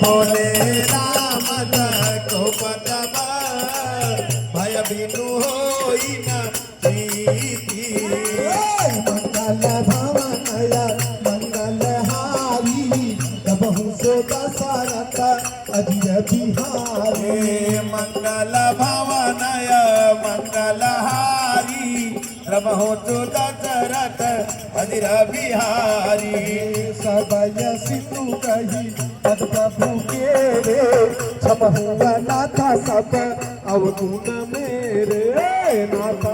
बोले राम रघुपत भय बिनु होई न प्रीति। मंगल भवनय मंगल हारी तबहु सो दशरथ अजिर बिहारी। मंगल भवनय मंगल हारी प्रभु दशरथ अजिर बिहारी। सबय सिंधु कही पद प्रभु के रे छपहु नाथ सब अवगुण मेरे नाथ